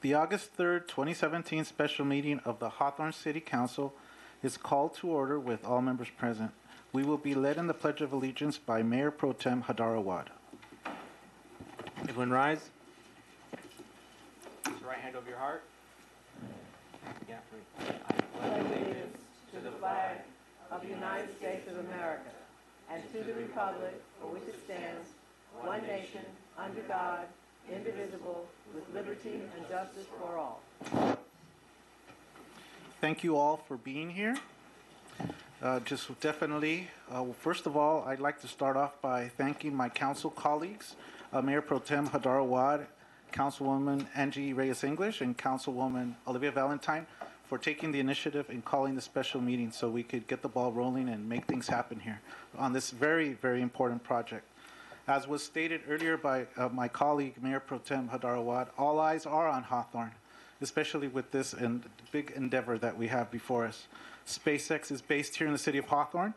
The August 3rd, 2017 special meeting of the Hawthorne City Council is called to order with all members present. We will be led in the Pledge of Allegiance by Mayor Pro Tem Hadar Awad. Everyone rise. Put your right hand over your heart. Yeah, three. I pledge allegiance to the flag of the United States of America and to the republic for which it stands, one nation, under God, indivisible, with liberty and justice for all. Thank you all for being here. First of all, I'd like to start off by thanking my council colleagues, Mayor Pro Tem Hadar Awad, Councilwoman Angie Reyes-English, and Councilwoman Olivia Valentine for taking the initiative in calling the special meeting so we could get the ball rolling and make things happen here on this very, very important project. As was stated earlier by my colleague, Mayor Pro Tem Hadar Awad, all eyes are on Hawthorne, especially with this big endeavor that we have before us. SpaceX is based here in the city of Hawthorne.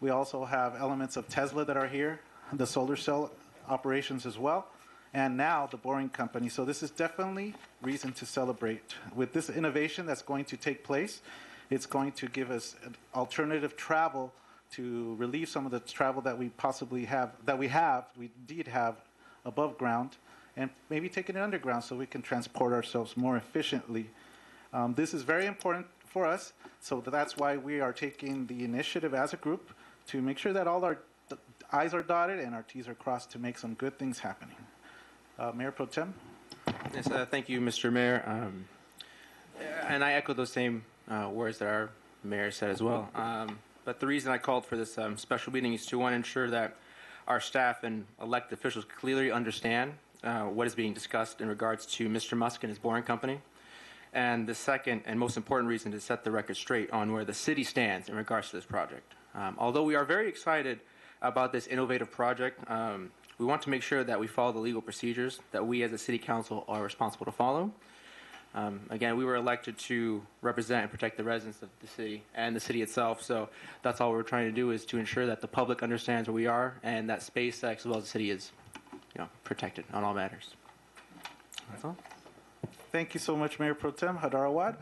We also have elements of Tesla that are here, the solar cell operations as well, and now the Boring Company. So this is definitely reason to celebrate. With this innovation that's going to take place, it's going to give us alternative travel to relieve some of the travel that we possibly have, we did have above ground, and maybe taking it underground so we can transport ourselves more efficiently. This is very important for us, so that's why we are taking the initiative as a group to make sure that all our I's are dotted and our T's are crossed to make some good things happening. Mayor Pro Tem? Yes, thank you, Mr. Mayor. And I echo those same words that our mayor said as well. But the reason I called for this special meeting is to, one, ensure that our staff and elected officials clearly understand what is being discussed in regards to Mr. Musk and his Boring Company. And the second and most important reason to set the record straight on where the city stands in regards to this project. Although we are very excited about this innovative project, we want to make sure that we follow the legal procedures that we as a city council are responsible to follow. Again, we were elected to represent and protect the residents of the city and the city itself, so that's all we're trying to do is to ensure that the public understands where we are and that SpaceX as well as the city is protected on all matters. That's all. Thank you so much, Mayor Pro Tem Hadar Awad.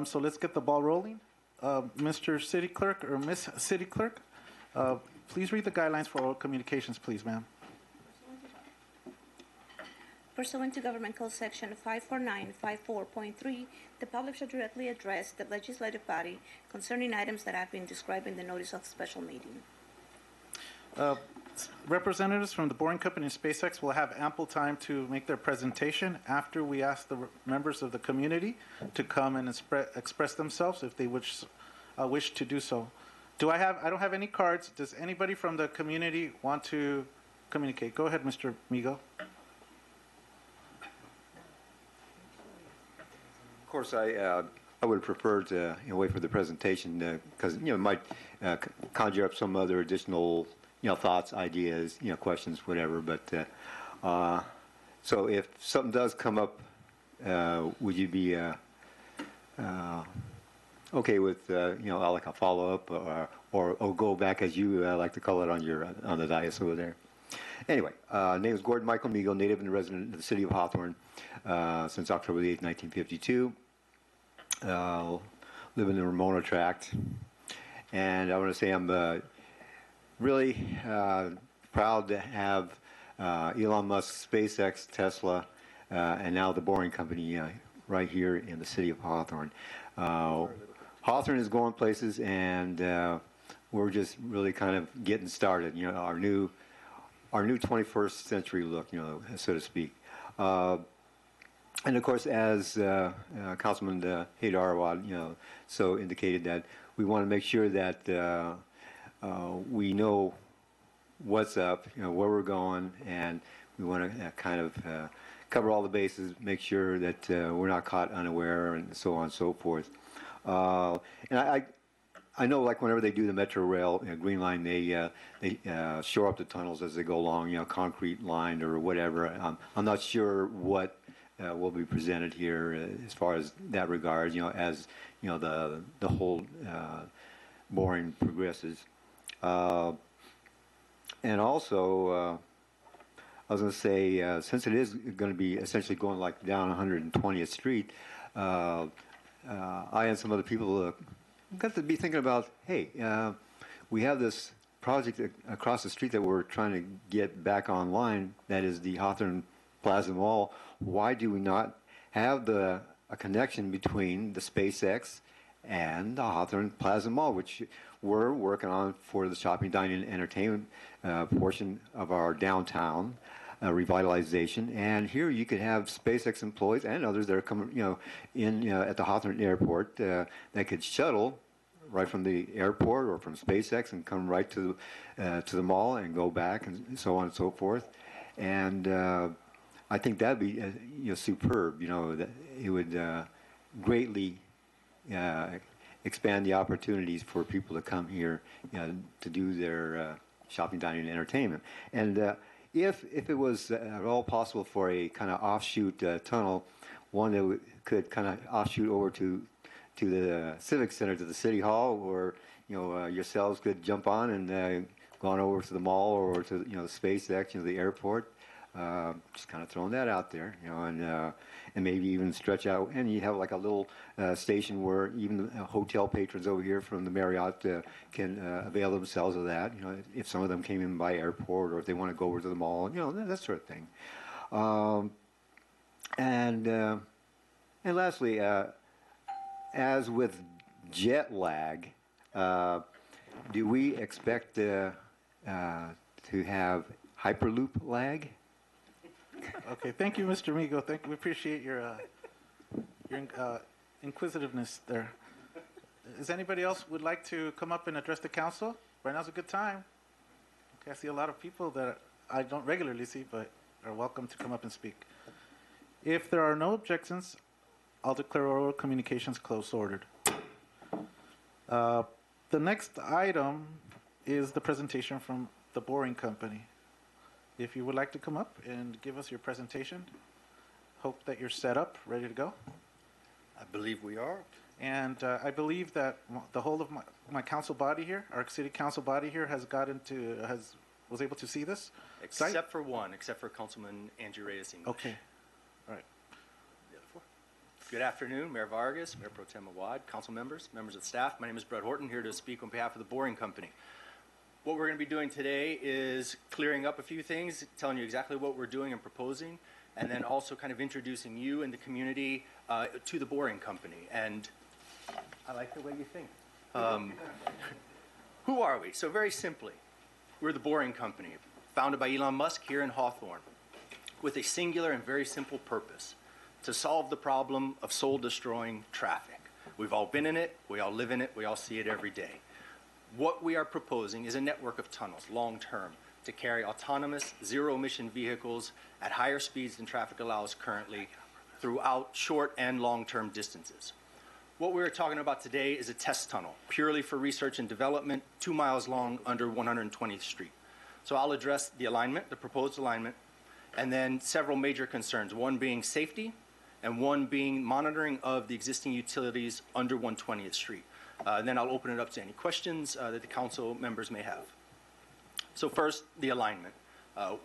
So let's get the ball rolling. Mr. City Clerk or Miss City Clerk, please read the guidelines for oral communications, please, ma'am. Pursuant to Government Code Section 54954.3, the public shall directly address the legislative body concerning items that have been described in the notice of special meeting. Representatives from the Boring Company and SpaceX will have ample time to make their presentation after we ask the members of the community to come and express themselves if they wish to do so. I don't have any cards. Does anybody from the community want to communicate? Go ahead, Mr. Migo. Of course, I would prefer to wait for the presentation because it might conjure up some other additional thoughts, ideas, questions, whatever. But so if something does come up, would you be okay with like a follow up or go back as you like to call it on the dais over there? Anyway, name is Gordon Michael Migo, native and resident of the city of Hawthorne since October the 8th, 1952. Live in the Ramona tract, and I want to say I'm really proud to have Elon Musk, SpaceX, Tesla, and now the Boring Company right here in the city of Hawthorne. Hawthorne is going places, and we're just really kind of getting started. Our new 21st century look, so to speak. And of course, as Councilman Hadar Awad, so indicated that we want to make sure that we know what's up, where we're going, and we want to kind of cover all the bases, make sure that we're not caught unaware, and so on and so forth. And I know, like whenever they do the Metro Rail Green Line, they shore up the tunnels as they go along, concrete lined or whatever. I'm not sure what will be presented here as far as that regard, as the whole boring progresses. And also, I was going to say, since it is going to be essentially going like down 120th Street, I and some other people got to be thinking about, hey, we have this project across the street that we're trying to get back online. That is the Hawthorne Plaza Mall. Why do we not have a connection between the SpaceX and the Hawthorne Plaza Mall, which we're working on for the shopping, dining, and entertainment portion of our downtown revitalization. And here you could have SpaceX employees and others that are coming, in at the Hawthorne Airport that could shuttle right from the airport or from SpaceX and come right to the mall and go back and so on and so forth. And I think that'd be superb. That it would greatly expand the opportunities for people to come here to do their shopping, dining, and entertainment. And if it was at all possible for a kind of offshoot tunnel, one that could kind of offshoot over to the Civic Center, to the City Hall, or yourselves could jump on and go on over to the mall or to the SpaceX, the airport. Just kind of throwing that out there, and maybe even stretch out, and you have like a little station where even the hotel patrons over here from the Marriott can avail themselves of that. If some of them came in by airport, or if they want to go over to the mall, that sort of thing. And lastly, as with jet lag, do we expect to have Hyperloop lag? Okay, thank you, Mr. Migo. We appreciate your inquisitiveness there. Is anybody else would like to come up and address the council? Right now's a good time. Okay, I see a lot of people that I don't regularly see, but are welcome to come up and speak. If there are no objections, I'll declare oral communications closed ordered. The next item is the presentation from the Boring Company. If you would like to come up and give us your presentation, hope that you're set up, ready to go. I believe we are. And I believe that the whole of my council body here, our city council body here, was able to see this Except site? for one, except for Councilman Andrew Reyes English. Okay, all right. The other four. Good afternoon, Mayor Vargas, Mayor Pro Tem Awad, council members, members of the staff. My name is Brett Horton, here to speak on behalf of the Boring Company. What we're going to be doing today is clearing up a few things, telling you exactly what we're doing and proposing, and then also kind of introducing you and the community to the Boring Company. And I like the way you think. Who are we? So very simply, we're the Boring Company, founded by Elon Musk here in Hawthorne, with a singular and very simple purpose: to solve the problem of soul-destroying traffic. We've all been in it, we all live in it, we all see it every day. What we are proposing is a network of tunnels, long-term, to carry autonomous, zero-emission vehicles at higher speeds than traffic allows currently throughout short and long-term distances. What we're talking about today is a test tunnel, purely for research and development, 2 miles long under 120th Street. So I'll address the alignment, the proposed alignment, and then several major concerns, one being safety, and one being monitoring of the existing utilities under 120th Street. And then I'll open it up to any questions that the council members may have. So first, the alignment.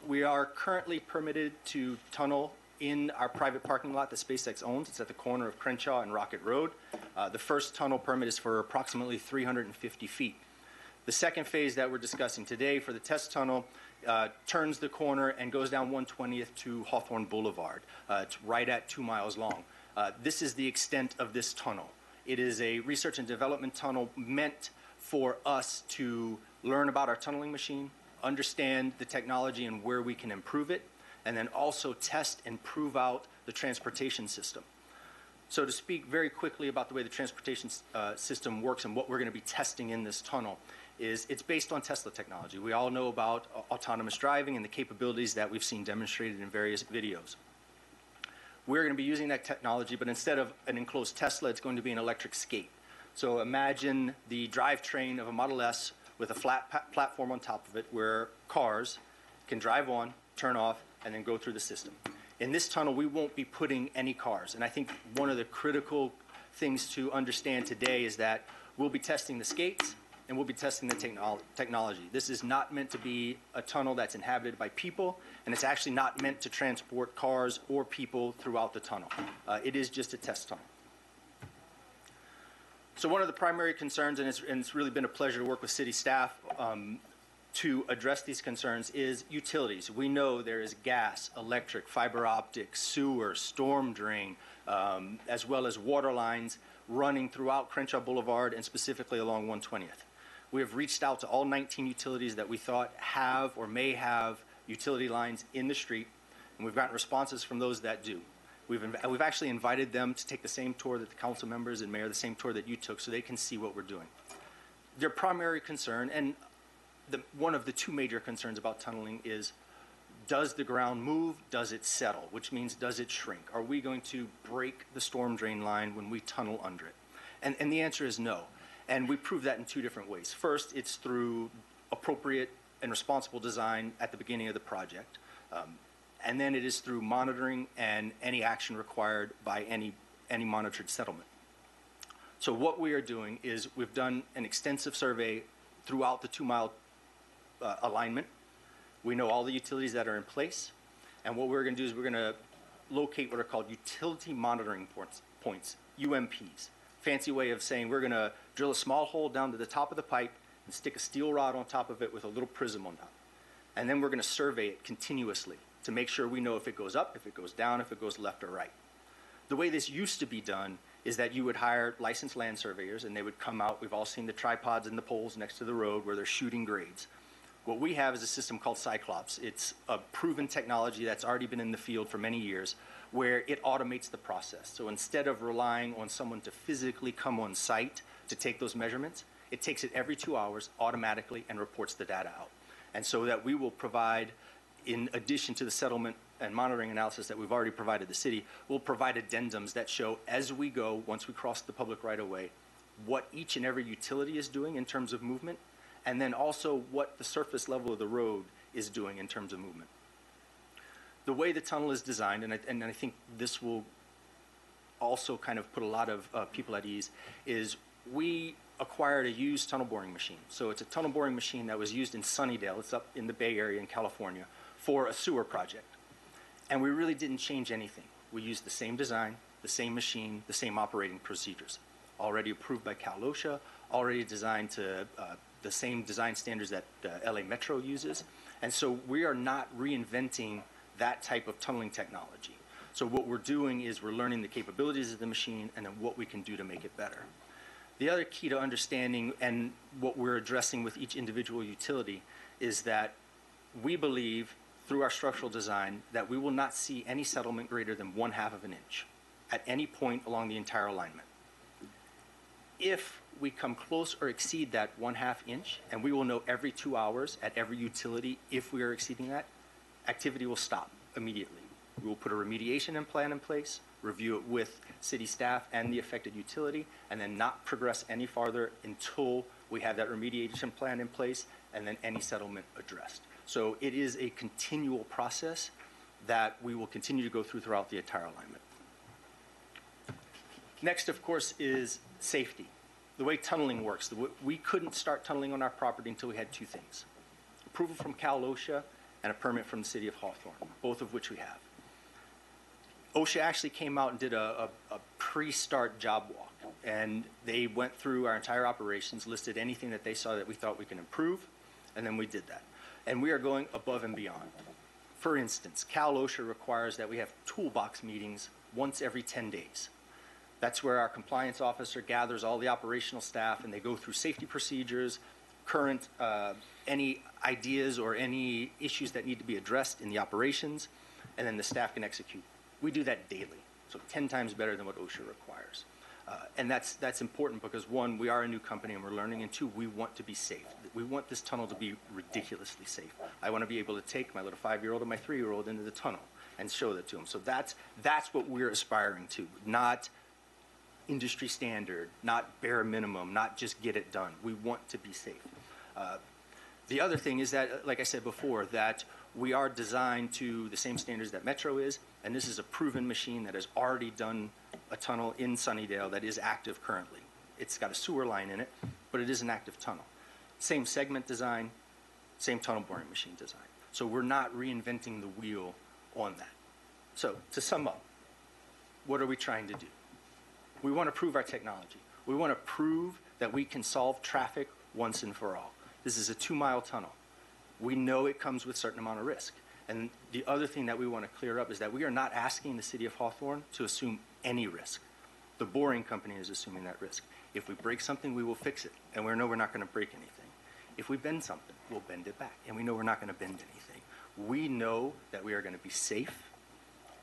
We are currently permitted to tunnel in our private parking lot that SpaceX owns. It's at the corner of Crenshaw and Rocket Road. The first tunnel permit is for approximately 350 feet. The second phase that we're discussing today for the test tunnel turns the corner and goes down 120th to Hawthorne Boulevard. It's right at 2 miles long. This is the extent of this tunnel. It is a research and development tunnel meant for us to learn about our tunneling machine, understand the technology and where we can improve it, and then also test and prove out the transportation system. So to speak very quickly about the way the transportation system works and what we're going to be testing in this tunnel is it's based on Tesla technology. We all know about autonomous driving and the capabilities that we've seen demonstrated in various videos. We're going to be using that technology, but instead of an enclosed Tesla, it's going to be an electric skate. So imagine the drivetrain of a Model S with a flat platform on top of it where cars can drive on, turn off, and then go through the system. In this tunnel, we won't be putting any cars. And I think one of the critical things to understand today is that we'll be testing the skates, and we'll be testing the technology. This is not meant to be a tunnel that's inhabited by people, and it's actually not meant to transport cars or people throughout the tunnel. It is just a test tunnel. So one of the primary concerns, and it's really been a pleasure to work with city staff to address these concerns, is utilities. We know there is gas, electric, fiber optic, sewer, storm drain, as well as water lines running throughout Crenshaw Boulevard and specifically along 120th. We have reached out to all 19 utilities that we thought have or may have utility lines in the street, and we've gotten responses from those that do. We've actually invited them to take the same tour that the council members and mayor, the same tour that you took, so they can see what we're doing. Their primary concern, and one of the two major concerns about tunneling, is does the ground move? Does it settle? Which means, does it shrink? Are we going to break the storm drain line when we tunnel under it? And the answer is no. And we prove that in two different ways. First, it's through appropriate and responsible design at the beginning of the project. And then it is through monitoring and any action required by any monitored settlement. So what we are doing is we've done an extensive survey throughout the 2-mile alignment. We know all the utilities that are in place. And what we're going to do is we're going to locate what are called utility monitoring points, UMPs. Fancy way of saying we're going to drill a small hole down to the top of the pipe and stick a steel rod on top of it with a little prism on top. And then we're going to survey it continuously to make sure we know if it goes up, if it goes down, if it goes left or right. The way this used to be done is that you would hire licensed land surveyors and they would come out. We've all seen the tripods and the poles next to the road where they're shooting grades. What we have is a system called Cyclops. It's a proven technology that's already been in the field for many years where it automates the process. So instead of relying on someone to physically come on site to take those measurements, it takes it every 2 hours automatically and reports the data out. And so that we will provide, in addition to the settlement and monitoring analysis that we've already provided the city, we'll provide addendums that show as we go, once we cross the public right-of-way, what each and every utility is doing in terms of movement, and then also what the surface level of the road is doing in terms of movement. The way the tunnel is designed, and I think this will also kind of put a lot of people at ease, is we acquired a used tunnel boring machine. So it's a tunnel boring machine that was used in Sunnydale, it's up in the Bay Area in California, for a sewer project. And we really didn't change anything. We used the same design, the same machine, the same operating procedures. Already approved by Cal OSHA, already designed to the same design standards that LA Metro uses. And so we are not reinventing that type of tunneling technology. So what we're doing is we're learning the capabilities of the machine and then what we can do to make it better. The other key to understanding and what we're addressing with each individual utility is that we believe through our structural design that we will not see any settlement greater than 1/2 of an inch at any point along the entire alignment. If we come close or exceed that 1/2 inch, and we will know every 2 hours at every utility if we are exceeding that, activity will stop immediately. We will put a remediation plan in place, review it with city staff and the affected utility, and then not progress any farther until we have that remediation plan in place and then any settlement addressed. So it is a continual process that we will continue to go through throughout the entire alignment. Next, of course, is safety. The way tunneling works, we couldn't start tunneling on our property until we had two things: approval from Cal OSHA and a permit from the city of Hawthorne, both of which we have. OSHA actually came out and did a pre-start job walk, and they went through our entire operations, listed anything that they saw that we thought we can improve, and then we did that. And we are going above and beyond. For instance, Cal OSHA requires that we have toolbox meetings once every 10 days. That's where our compliance officer gathers all the operational staff and they go through safety procedures, current, any ideas or any issues that need to be addressed in the operations, and then the staff can execute. We do that daily, so 10 times better than what OSHA requires. And that's important because, one, we are a new company and we're learning, and two, we want to be safe. We want this tunnel to be ridiculously safe. I want to be able to take my little 5-year-old and my 3-year-old into the tunnel and show that to them. So that's what we're aspiring to, not industry standard, not bare minimum, not just get it done. We want to be safe. The other thing is that, like I said before, that we are designed to the same standards that Metro is, and this is a proven machine that has already done a tunnel in Sunnydale that is active currently. It's got a sewer line in it, but it is an active tunnel. Same segment design, same tunnel boring machine design. So we're not reinventing the wheel on that. So to sum up, what are we trying to do? We want to prove our technology. We want to prove that we can solve traffic once and for all. This is a 2-mile tunnel. We know it comes with a certain amount of risk. And the other thing that we want to clear up is that we are not asking the city of Hawthorne to assume any risk. The boring company is assuming that risk. If we break something, we will fix it. And we know we're not going to break anything. If we bend something, we'll bend it back. And we know we're not going to bend anything. We know that we are going to be safe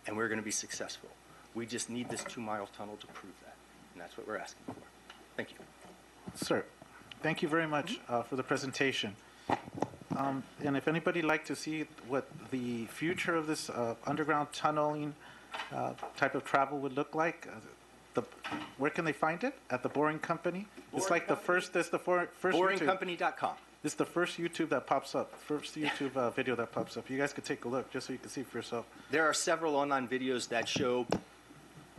and we're going to be successful. We just need this 2-mile tunnel to prove that. And that's what we're asking for. Thank you. Sir, thank you very much for the presentation. And if anybody would like to see what the future of this underground tunneling type of travel would look like, where can they find it? At the Boring Company? It's like the first, this the first YouTube. Boringcompany.com. This is the first YouTube that pops up, first YouTube video that pops up. You guys could take a look just so you can see for yourself. There are several online videos that show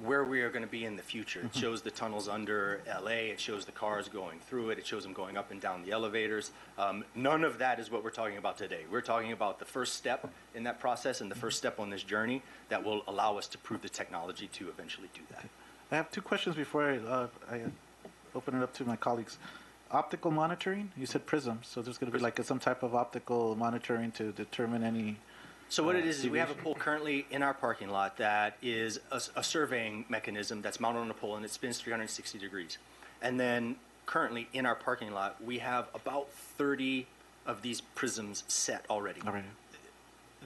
where we are going to be in the future. It shows the tunnels under LA. It shows the cars going through it. It shows them going up and down the elevators. None of that is what we're talking about today. We're talking about the first step in that process and the first step on this journey that will allow us to prove the technology to eventually do that. I have 2 questions before I open it up to my colleagues. Optical monitoring, you said prism, so there's going to be like some type of optical monitoring to determine any... So what it is we have a pole currently in our parking lot that is a surveying mechanism that's mounted on a pole, and it spins 360 degrees. And then currently in our parking lot, we have about 30 of these prisms set already. All right.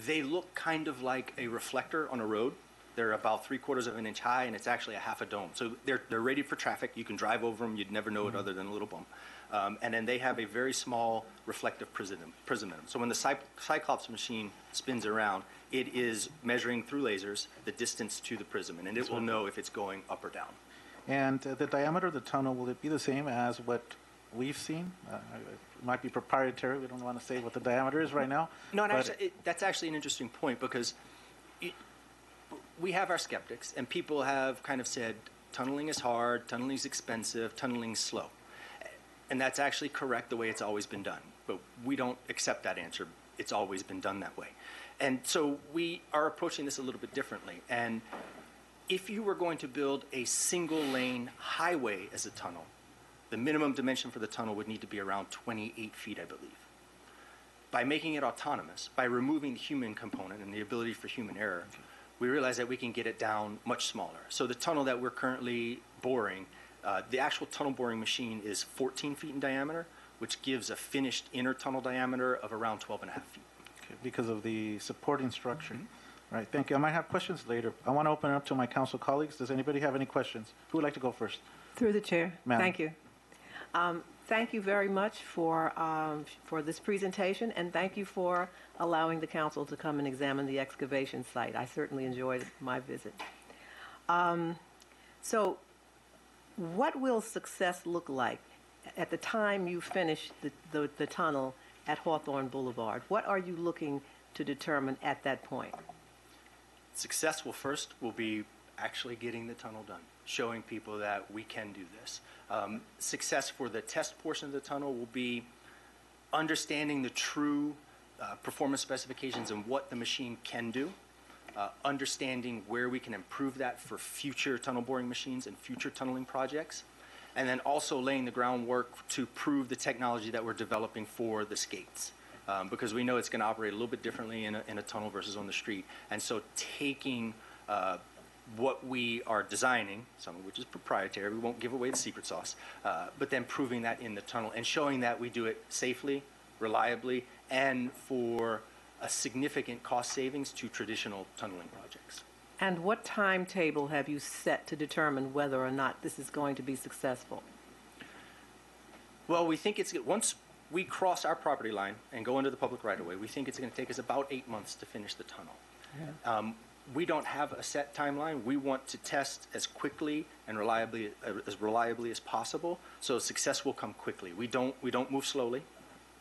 They look kind of like a reflector on a road. They're about 3/4 of an inch high, and it's actually a half a dome. So they're rated for traffic. You can drive over them. You'd never know it other than a little bump. And then they have a very small reflective prism in them. So when the Cyclops machine spins around, it is measuring through lasers the distance to the prism, and it will know if it's going up or down. And the diameter of the tunnel, will it be the same as what we've seen? It might be proprietary. We don't want to say what the diameter is right now. No, and actually, that's actually an interesting point because we have our skeptics, and people have kind of said tunneling is hard, tunneling is expensive, tunneling is slow. And that's actually correct the way it's always been done. But we don't accept that answer. It's always been done that way. And so we are approaching this a little bit differently. And if you were going to build a single lane highway as a tunnel, the minimum dimension for the tunnel would need to be around 28 feet, I believe. By making it autonomous, by removing the human component and the ability for human error, we realize that we can get it down much smaller. So the tunnel that we're currently boring, the actual tunnel boring machine is 14 feet in diameter, which gives a finished inner tunnel diameter of around 12.5 feet. Okay, because of the supporting structure. Right, thank you. I might have questions later. I want to open it up to my council colleagues. Does anybody have any questions? Who would like to go first? Through the chair. Ma'am. Thank you. Thank you very much for this presentation, and thank you for allowing the council to come and examine the excavation site. I certainly enjoyed my visit. So what will success look like at the time you finish the tunnel at Hawthorne Boulevard? What are you looking to determine at that point? Success will be actually getting the tunnel done, showing people that we can do this. Success for the test portion of the tunnel will be understanding the true performance specifications and what the machine can do, understanding where we can improve that for future tunnel boring machines and future tunneling projects, and then also laying the groundwork to prove the technology that we're developing for the skates. Because we know it's going to operate a little bit differently in a tunnel versus on the street. And so taking what we are designing, some of which is proprietary, we won't give away the secret sauce, but then proving that in the tunnel and showing that we do it safely, reliably, and for a significant cost savings to traditional tunneling projects. And what timetable have you set to determine whether or not this is going to be successful? Well, we think once we cross our property line and go into the public right-of-way, we think it's going to take us about 8 months to finish the tunnel. Yeah. We don't have a set timeline. We want to test as quickly and reliably as possible, so success will come quickly. We don't move slowly.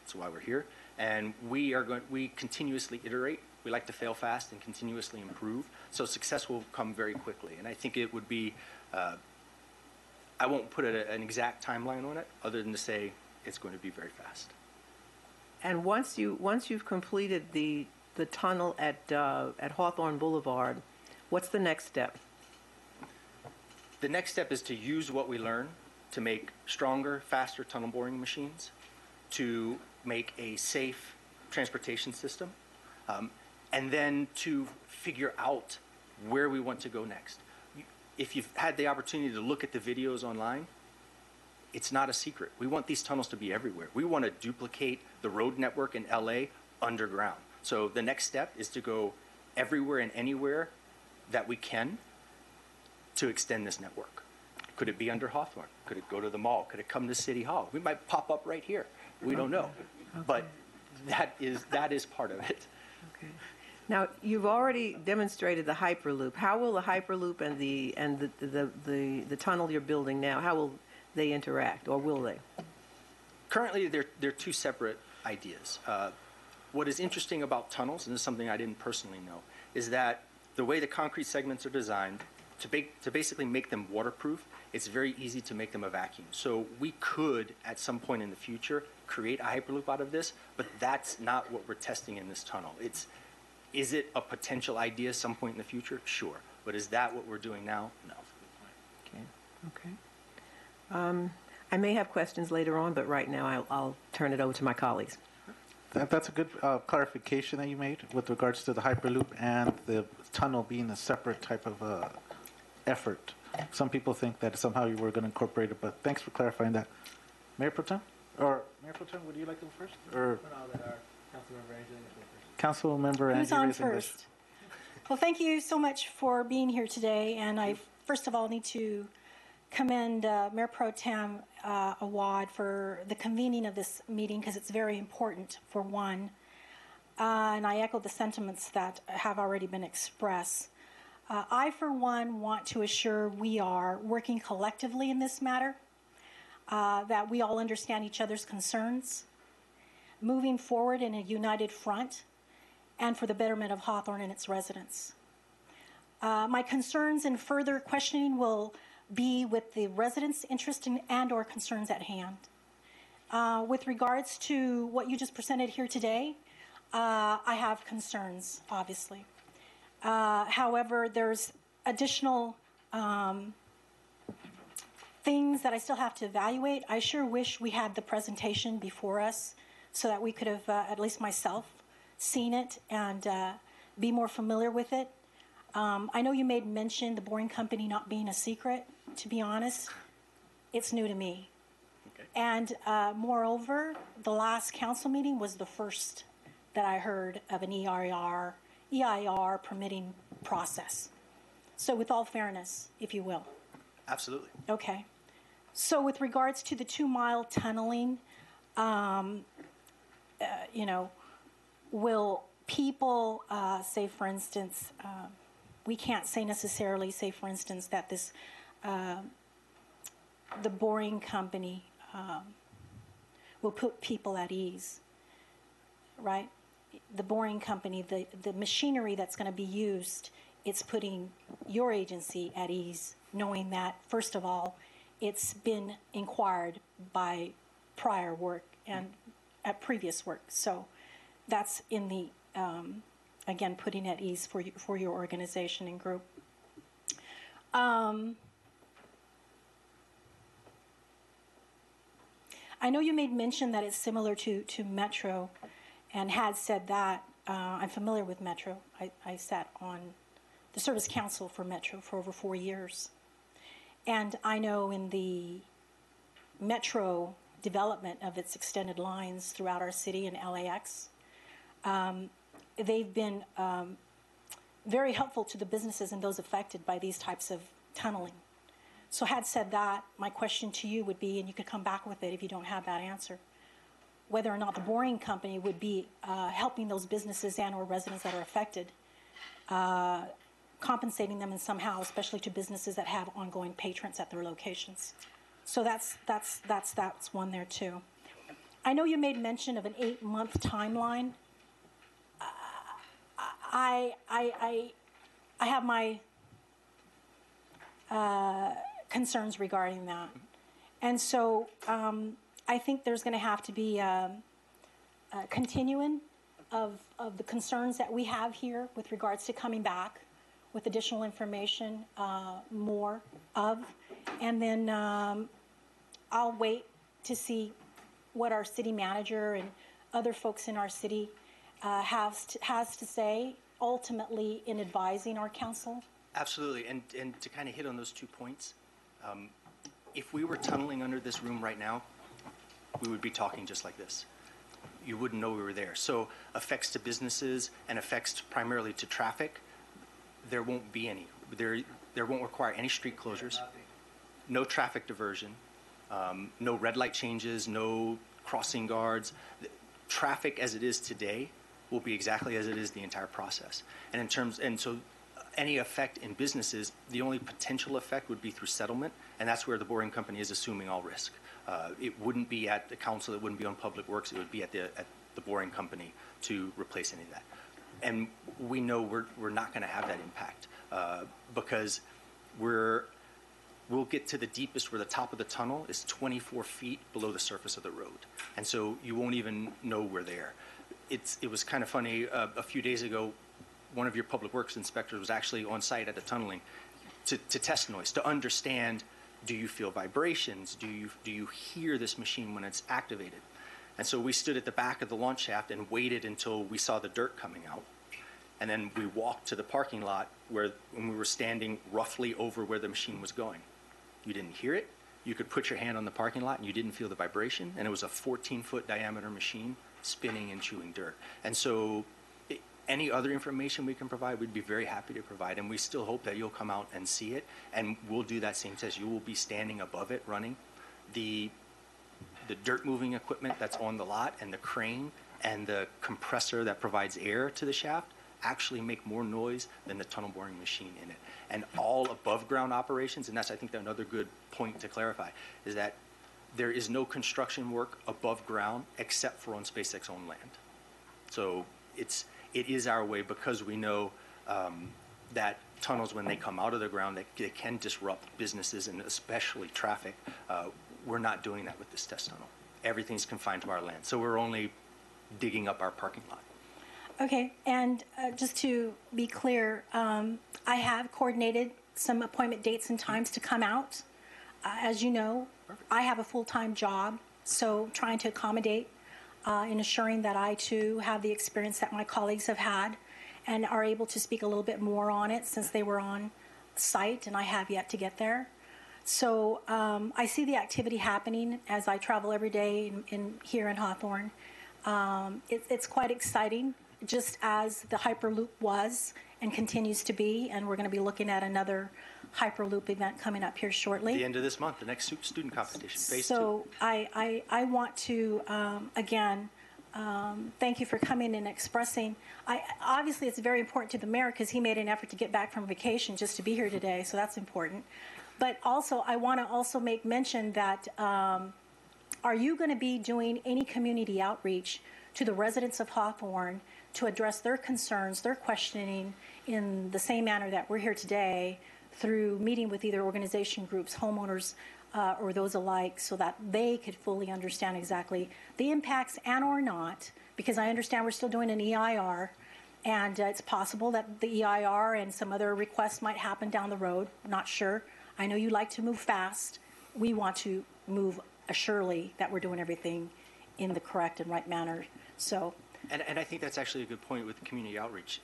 That's why we're here. And we continuously iterate. We like to fail fast and continuously improve. So success will come very quickly. And I think it would be, I won't put an exact timeline on it other than to say it's going to be very fast. And once you've completed the tunnel at Hawthorne Boulevard, what's the next step? The next step is to use what we learn to make stronger, faster tunnel boring machines, to make a safe transportation system, and then to figure out where we want to go next. If you've had the opportunity to look at the videos online, it's not a secret. We want these tunnels to be everywhere. We want to duplicate the road network in LA underground. So the next step is to go everywhere and anywhere that we can to extend this network. Could it be under Hawthorne? Could it go to the mall? Could it come to City Hall? We might pop up right here. We don't know. But that is part of it. Okay. Now, you've already demonstrated the Hyperloop. How will the Hyperloop and the tunnel you're building now, how will they interact, or will they? Currently, they're two separate ideas. What is interesting about tunnels, and this is something I didn't personally know, is that the way the concrete segments are designed, to basically make them waterproof, it's very easy to make them a vacuum. So we could, at some point in the future, create a Hyperloop out of this, but that's not what we're testing in this tunnel. Is it a potential idea some point in the future? Sure. But is that what we're doing now? No. Okay. I may have questions later on, but right now I'll turn it over to my colleagues. That's a good clarification that you made with regards to the Hyperloop and the tunnel being a separate type of effort. Some people think that somehow you were going to incorporate it, but thanks for clarifying that. Mayor Pro Tem? Or Mayor Pro Tem, would you like to go first? Or Councilmember Angie Who's on Reyes English. first? Well, thank you so much for being here today, and I first of all need to commend Mayor Pro Tem Awad for the convening of this meeting, because it's very important, for one. And I echo the sentiments that have already been expressed. I, for one, want to assure we are working collectively in this matter, that we all understand each other's concerns, moving forward in a united front, and for the betterment of Hawthorne and its residents. My concerns and further questioning will be with the residents' interest and/or concerns at hand. With regards to what you just presented here today, I have concerns, obviously. However, there's additional things that I still have to evaluate. I sure wish we had the presentation before us so that we could have, at least myself, seen it and be more familiar with it. I know you made mention the boring company not being a secret. To be honest, it's new to me. Okay. And moreover, the last council meeting was the first that I heard of an EIR permitting process. So with all fairness, if you will. Absolutely. Okay. So with regards to the 2-mile tunneling, will people say, for instance, we can't say necessarily, say, for instance, that this, the boring company will put people at ease, right? The boring company, the machinery that's going to be used, it's putting your agency at ease, knowing that, first of all, it's been inquired by prior work and at previous work. So that's in the, again, putting at ease for your organization and group. I know you made mention that it's similar to Metro, and had said that. I'm familiar with Metro. I sat on the Service Council for Metro for over 4 years. And I know in the Metro development of its extended lines throughout our city and LAX, they've been very helpful to the businesses and those affected by these types of tunneling. So had said that, my question to you would be, and you could come back with it if you don't have that answer, whether or not the boring company would be helping those businesses and or residents that are affected, compensating them in somehow, especially to businesses that have ongoing patrons at their locations. So that's one there too. I know you made mention of an 8-month timeline. I have my concerns regarding that. And so I think there's going to have to be a continuing of the concerns that we have here with regards to coming back with additional information, more of, and then I'll wait to see what our city manager and other folks in our city has to say ultimately in advising our council. Absolutely, and to kind of hit on those 2 points, if we were tunneling under this room right now, we would be talking just like this. You wouldn't know we were there. So effects to businesses and effects primarily to traffic, there won't be any. There won't require any street closures, no traffic diversion, no red light changes, no crossing guards. Traffic as it is today will be exactly as it is the entire process. And so any effect in businesses, the only potential effect would be through settlement, and that's where the boring company is assuming all risk. It wouldn't be at the council, it wouldn't be on Public Works, it would be at the boring company to replace any of that. And we know we're not going to have that impact because we'll get to the deepest where the top of the tunnel is 24 feet below the surface of the road. And so you won't even know we're there. It was kind of funny, a few days ago, one of your Public Works inspectors was actually on site at the tunneling to test noise, to understand, do you feel vibrations? Do you hear this machine when it's activated? And so we stood at the back of the launch shaft and waited until we saw the dirt coming out. And then we walked to the parking lot when we were standing roughly over where the machine was going. You didn't hear it. You could put your hand on the parking lot and you didn't feel the vibration. And it was a 14-foot diameter machine spinning and chewing dirt. And so any other information we can provide, we'd be very happy to provide. And we still hope that you'll come out and see it. And we'll do that same test. You will be standing above it running. The dirt moving equipment that's on the lot and the crane and the compressor that provides air to the shaft actually make more noise than the tunnel boring machine in it. And all above ground operations, and that's I think another good point to clarify, is that there is no construction work above ground except for on SpaceX owned land. So it is our way, because we know that tunnels, when they come out of the ground, they can disrupt businesses and especially traffic. We're not doing that with this test tunnel. Everything's confined to our land. So we're only digging up our parking lot. Okay, and just to be clear, I have coordinated some appointment dates and times to come out. As you know, I have a full-time job, so trying to accommodate in assuring that I too have the experience that my colleagues have had and are able to speak a little bit more on it since they were on site and I have yet to get there. So I see the activity happening as I travel every day here in Hawthorne. It's quite exciting, just as the Hyperloop was and continues to be, and we're going to be looking at another Hyperloop event coming up here shortly. At the end of this month, the next student competition, phase 2. So I want to, again, thank you for coming and expressing. Obviously, it's very important to the mayor because he made an effort to get back from vacation just to be here today, so that's important. But also, I want to also make mention that are you going to be doing any community outreach to the residents of Hawthorne to address their concerns, their questioning in the same manner that we're here today through meeting with either organization groups, homeowners, or those alike, so that they could fully understand exactly the impacts and or not, because I understand we're still doing an EIR, and it's possible that the EIR and some other requests might happen down the road. Not sure. I know you like to move fast. We want to move assuredly that we're doing everything in the correct and right manner. So. And I think that's actually a good point with community outreach.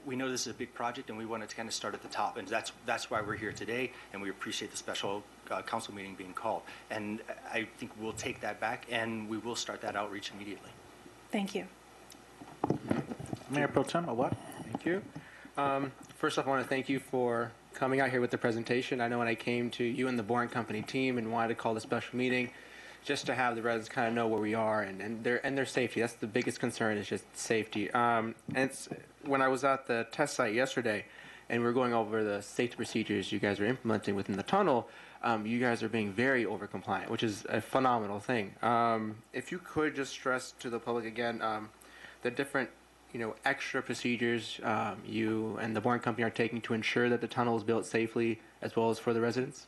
We know this is a big project, and we wanted to kind of start at the top, and that's why we're here today, and we appreciate the special council meeting being called. And I think we'll take that back, and we will start that outreach immediately. Thank you. Mayor Pro Tem, what? Thank you. First off, I want to thank you for coming out here with the presentation. I know when I came to you and the Boring Company team and wanted to call the special meeting, just to have the residents kind of know where we are and their safety. That's the biggest concern, is just safety. And it's, when I was at the test site yesterday and we were going over the safety procedures you guys are implementing within the tunnel, you guys are being very over compliant, which is a phenomenal thing. If you could just stress to the public again the different extra procedures you and the Boring Company are taking to ensure that the tunnel is built safely as well as for the residents?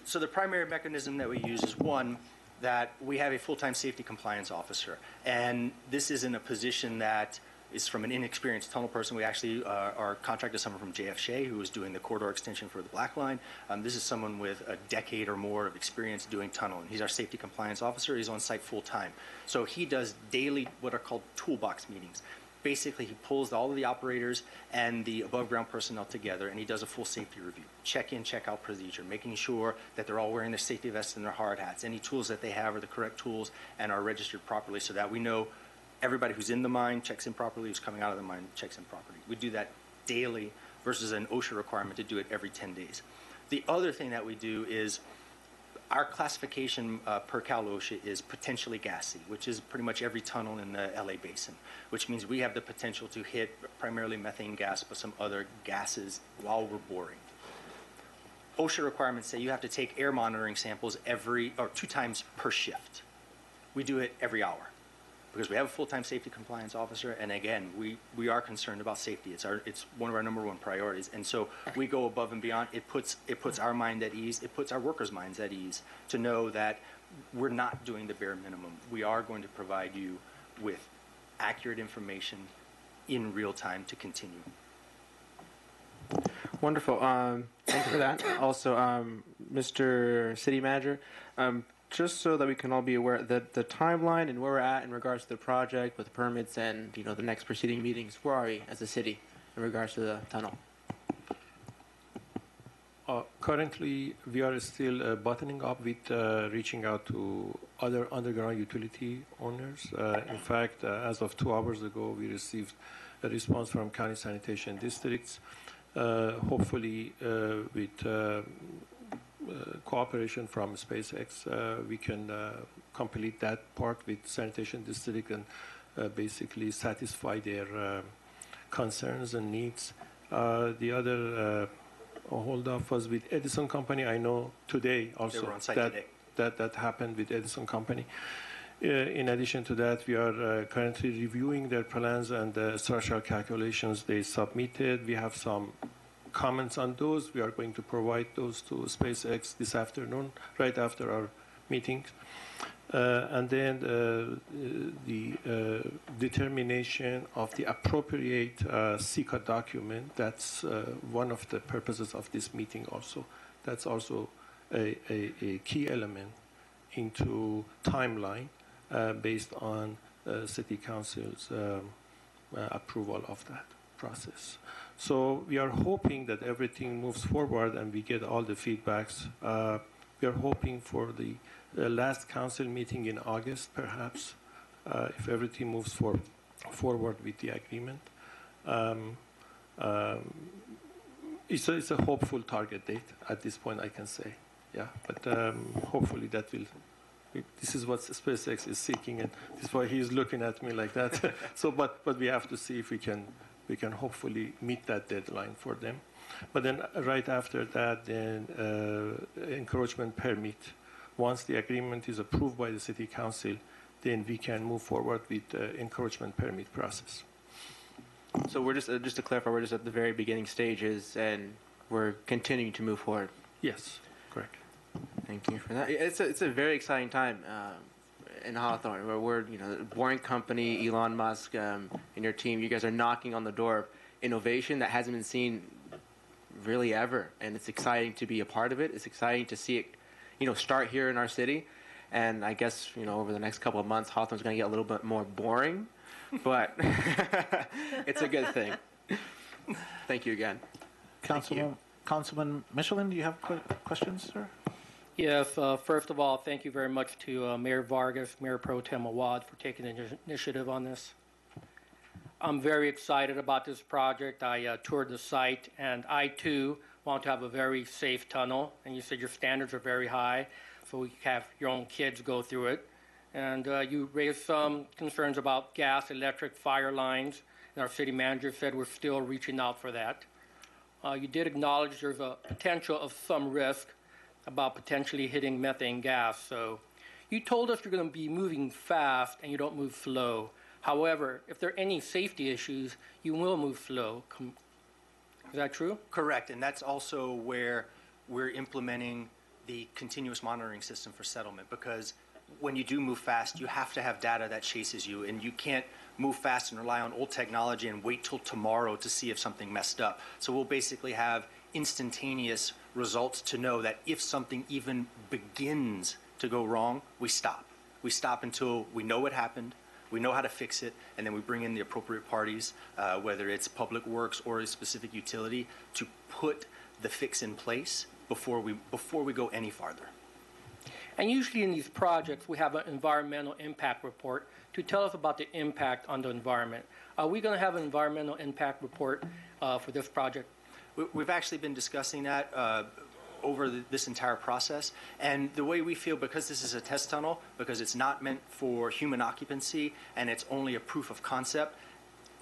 So the primary mechanism that we use is, one, that we have a full-time safety compliance officer. And this isn't a position that is from an inexperienced tunnel person. We actually are contracted someone from JF Shea who is doing the corridor extension for the Black Line. This is someone with a decade or more of experience doing tunneling. He's our safety compliance officer. He's on site full-time. So he does daily what are called toolbox meetings. Basically, he pulls all of the operators and the above-ground personnel together, and he does a full safety review, check-in, check-out procedure, making sure that they're all wearing their safety vests and their hard hats. Any tools that they have are the correct tools and are registered properly so that we know everybody who's in the mine checks in properly, who's coming out of the mine checks in properly. We do that daily versus an OSHA requirement to do it every 10 days. The other thing that we do is our classification per Cal OSHA is potentially gassy, which is pretty much every tunnel in the LA basin, which means we have the potential to hit primarily methane gas, but some other gases while we're boring. OSHA requirements say you have to take air monitoring samples 2 times per shift. We do it every hour because we have a full-time safety compliance officer, and again, we are concerned about safety. It's one of our number one priorities, and so we go above and beyond. It puts our mind at ease. It puts our workers' minds at ease to know that we're not doing the bare minimum. We are going to provide you with accurate information in real time to continue. Wonderful. Thank you for that. Also, Mr. City Manager, just so that we can all be aware, the timeline and where we're at in regards to the project with permits and the next proceeding meetings, where are we as a city in regards to the tunnel? Currently, we are still buttoning up with reaching out to other underground utility owners. In fact, as of 2 hours ago, we received a response from county sanitation districts. Hopefully, with cooperation from SpaceX, we can complete that part with sanitation district and basically satisfy their concerns and needs. The other hold-off was with Edison Company. I know today also They were on site today. that happened with Edison Company. In addition to that, we are currently reviewing their plans and the structural calculations they submitted. We have some comments on those. We are going to provide those to SpaceX this afternoon, right after our meeting. And then the determination of the appropriate SICA document, that's one of the purposes of this meeting also. That's also a key element into timeline based on City Council's approval of that process. So we are hoping that everything moves forward and we get all the feedbacks. We are hoping for the last council meeting in August, perhaps, if everything moves forward with the agreement. It's a hopeful target date at this point, I can say. Yeah, but hopefully that will. This is what SpaceX is seeking, and this is why he's looking at me like that. So, but we have to see if we can hopefully meet that deadline for them. But then right after that, then encroachment permit. Once the agreement is approved by the City Council, then we can move forward with the encroachment permit process. So we're just to clarify, we're just at the very beginning stages, and we're continuing to move forward. Yes, correct. Thank you for that. It's a very exciting time in Hawthorne, where we're the boring company, Elon Musk, and your team. You guys are knocking on the door of innovation that hasn't been seen really ever, and it's exciting to be a part of it. It's exciting to see it, start here in our city, and I guess over the next couple of months, Hawthorne's going to get a little bit more boring, but it's a good thing. Thank you again. Councilman Michelin, do you have questions, sir? Yes, first of all, thank you very much to Mayor Vargas, Mayor Pro Tem Awad for taking the initiative on this. I'm very excited about this project. I toured the site, and I, too, want to have a very safe tunnel. And you said your standards are very high, so we have your own kids go through it. And you raised some concerns about gas, electric, fire lines, and our city manager said we're still reaching out for that. You did acknowledge there's a potential of some risk about potentially hitting methane gas. So you told us you're going to be moving fast and you don't move slow. However, if there are any safety issues, you will move slow. Is that true? Correct, and that's also where we're implementing the continuous monitoring system for settlement, because when you do move fast, you have to have data that chases you, and you can't move fast and rely on old technology and wait till tomorrow to see if something messed up. So we'll basically have instantaneous results to know that if something even begins to go wrong, we stop. We stop until we know what happened, we know how to fix it, and then we bring in the appropriate parties, whether it's Public Works or a specific utility, to put the fix in place before we go any farther. And usually in these projects, we have an environmental impact report to tell us about the impact on the environment. Are we going to have an environmental impact report for this project? We've actually been discussing that over this entire process. And the way we feel, because this is a test tunnel, because it's not meant for human occupancy and it's only a proof of concept,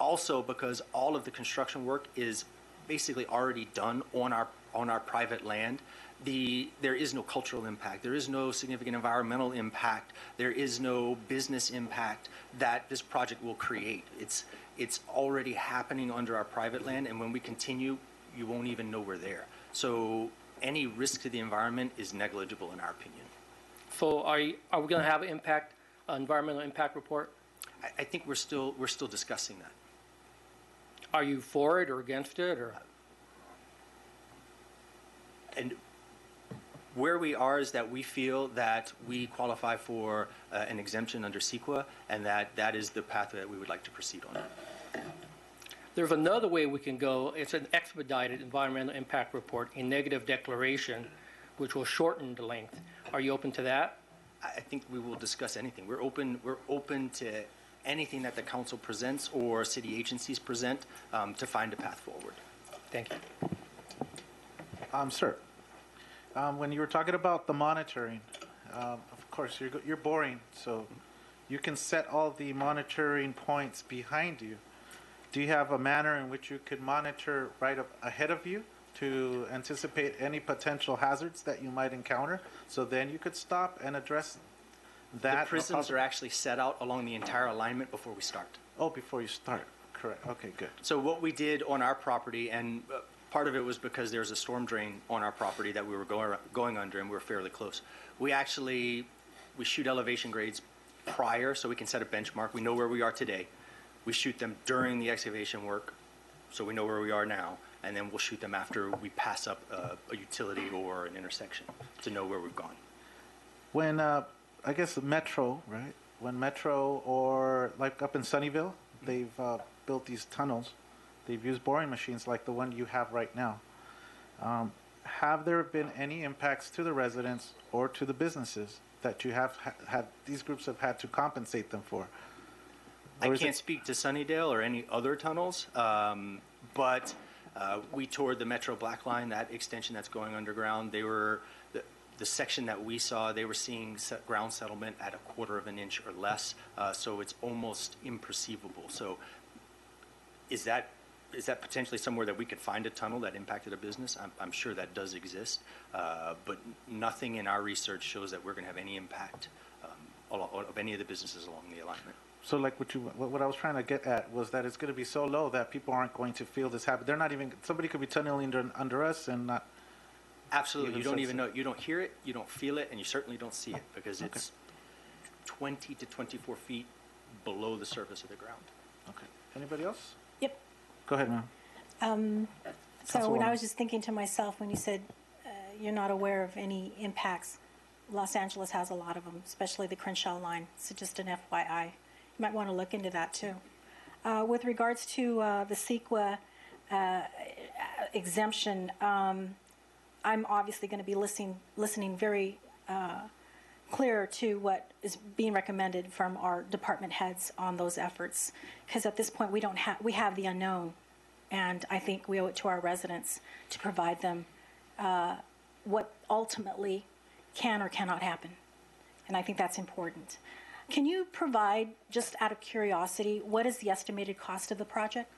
also because all of the construction work is basically already done on our private land, there is no cultural impact, there is no significant environmental impact, there is no business impact that this project will create. It's already happening under our private land, and when we continue, you won't even know we're there. So any risk to the environment is negligible in our opinion. So are we going to have an environmental impact report? I think we're still discussing that. Are you for it or against it, or? And where we are is that we feel that we qualify for an exemption under CEQA, and that is the path that we would like to proceed on. There's another way we can go. It's an expedited environmental impact report, a negative declaration, which will shorten the length. Are you open to that? I think we will discuss anything. We're open to anything that the council presents or city agencies present to find a path forward. Thank you. Sir, when you were talking about the monitoring, of course, you're boring, so you can set all the monitoring points behind you. Do you have a manner in which you could monitor right up ahead of you to anticipate any potential hazards that you might encounter? So then you could stop and address that. The prisms are actually set out along the entire alignment before we start. Oh, before you start. Correct. Okay, good. So what we did on our property, and part of it was because there's a storm drain on our property that we were going under, and we were fairly close. We shoot elevation grades prior so we can set a benchmark. We know where we are today. We shoot them during the excavation work, so we know where we are now, and then we'll shoot them after we pass up a utility or an intersection to know where we've gone. When, I guess Metro, right? When Metro or like up in Sunnyvale, they've built these tunnels. They've used boring machines like the one you have right now. Have there been any impacts to the residents or to the businesses that you have had, these groups have had to compensate them for? I can't speak to Sunnydale or any other tunnels, but we toured the Metro Black Line, that extension that's going underground. They were the section that we saw. They were seeing ground settlement at 1/4 of an inch or less, so it's almost imperceivable. So, is that potentially somewhere that we could find a tunnel that impacted a business? I'm sure that does exist, but nothing in our research shows that we're going to have any impact of any of the businesses along the alignment. So like what I was trying to get at was that it's going to be so low that people aren't going to feel this happen. They're not even, somebody could be tunneling under us and not. Absolutely. You don't even know. You don't hear it, you don't feel it, and you certainly don't see it because it's 20 to 24 feet below the surface of the ground. Okay. Anybody else? Yep. Go ahead, ma'am. So when I was just thinking to myself, when you said you're not aware of any impacts, Los Angeles has a lot of them, especially the Crenshaw line. So just an FYI. You might want to look into that too. With regards to the CEQA exemption, I'm obviously going to be listening very clear to what is being recommended from our department heads on those efforts, because at this point we have the unknown, and I think we owe it to our residents to provide them what ultimately can or cannot happen, and I think that's important. Can you provide, just out of curiosity, what is the estimated cost of the project?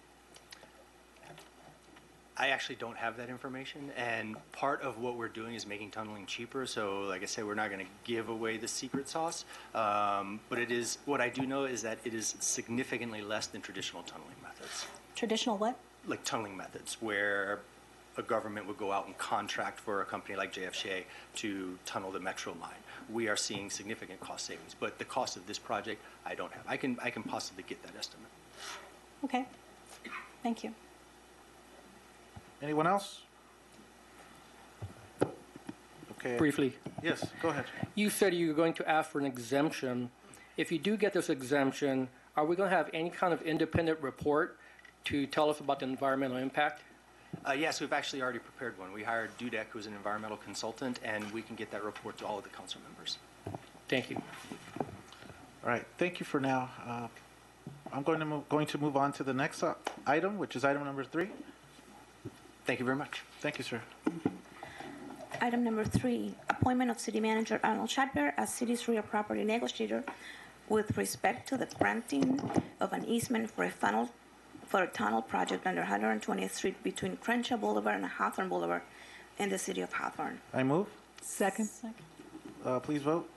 I actually don't have that information, and part of what we're doing is making tunneling cheaper. So, like I said, we're not going to give away the secret sauce, but it is. What I do know is that it is significantly less than traditional tunneling methods. Traditional what? Like tunneling methods, where a government would go out and contract for a company like JFCA to tunnel the metro line. We are seeing significant cost savings, but the cost of this project, I don't have. I can possibly get that estimate. Okay. Thank you. Anyone else? Okay. Briefly, Yes, go ahead. you said you were going to ask for an exemption. If you do get this exemption, are we going to have any kind of independent report to tell us about the environmental impact? Yes, we've actually already prepared one. We hired Dudek, who's an environmental consultant, and we can get that report to all of the council members. Thank you. All right, thank you for now. I'm going to move on to the next item, which is item number 3. Thank you very much. Thank you, sir. Item number 3, appointment of City Manager Arnold Shadber as city's real property negotiator with respect to the granting of an easement for a tunnel project under 120th Street between Crenshaw Boulevard and Hawthorne Boulevard in the city of Hawthorne. I move. Second. Please vote.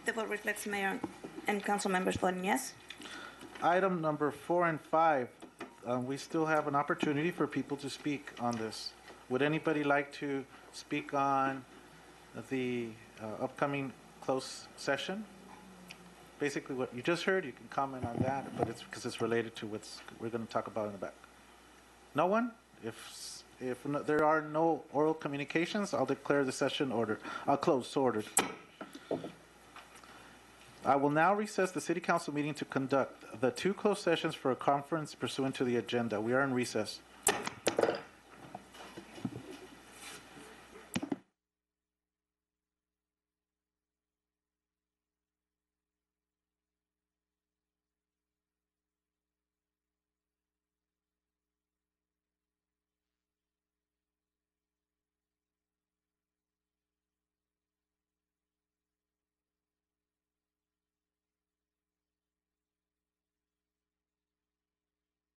The vote reflects mayor and council members voting yes. Item number 4 and 5, we still have an opportunity for people to speak on this. Would anybody like to speak on the upcoming closed session? Basically, what you just heard, you can comment on that, but it's because it's related to what we're going to talk about in the back. No one? If there are no oral communications, I'll declare the session closed. So ordered. I will now recess the City Council meeting to conduct the 2 closed sessions for a conference pursuant to the agenda. We are in recess.